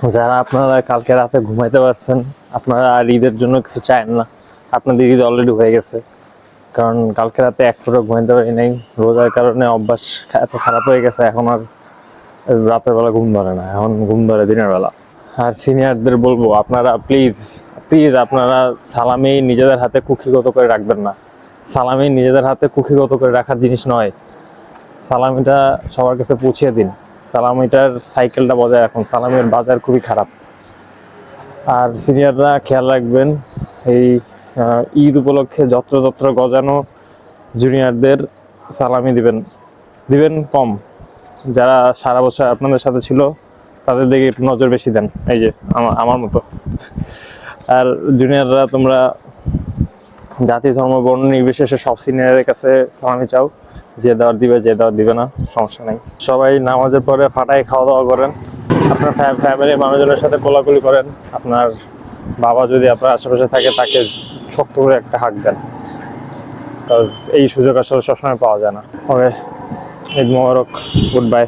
যারা আপনারা কালকে রাতে ঘুমাইতে পারছেন, আপনারা আর ঈদের জন্য কিছু চান না, আপনাদের ঈদ অলরেডি হয়ে গেছে। কারণ কালকে রাতে এক ফোঁটা ঘুমাইতে পারি নাই, রোজার কারণে অভ্যাস এত খারাপ হয়ে গেছে, এখন আর রাতের বেলা ঘুম ধরে না, এখন ঘুম ধরে দিনের বেলা। আর সিনিয়রদের বলবো, আপনারা প্লিজ প্লিজ আপনারা সালামি নিজেদের হাতে কুক্ষিগত করে রাখবেন না। সালামি নিজেদের হাতে কুক্ষিগত করে রাখার জিনিস নয়। সালামিটা সবার কাছে পৌঁছিয়ে দিন, সালামিটার সাইকেলটা বজায় রাখুন। সালামির বাজার খুবই খারাপ। আর সিনিয়ররা খেয়াল রাখবেন, এই ঈদ উপলক্ষে যত্র গজানো জুনিয়রদের সালামি দিবেন কম। যারা সারা বছর আপনাদের সাথে ছিল তাদের দিকে একটু নজর বেশি দেন, এই যে আমার মতো। আর জুনিয়ররা, তোমরা জাতি ধর্ম বর্ণ নির্বিশেষে সব সিনিয়রের কাছে সালামি চাও, যে দেওয়ার দিবে, যে দেওয়ার দিবে না, সমস্যা নেই। সবাই নামাজের পরে ফাটাই খাওয়া দাওয়া করেন, আপনার ফ্যামিলির মানুষজনের সাথে কোলাকুলি করেন। আপনার বাবা যদি আপনার আশেপাশে থাকে, তাকে শক্ত করে একটা হাক দেন, কারণ এই সুযোগ আসলে সবসময় পাওয়া যায় না। ওকে, ঈদ মোবারক, গুড বাই।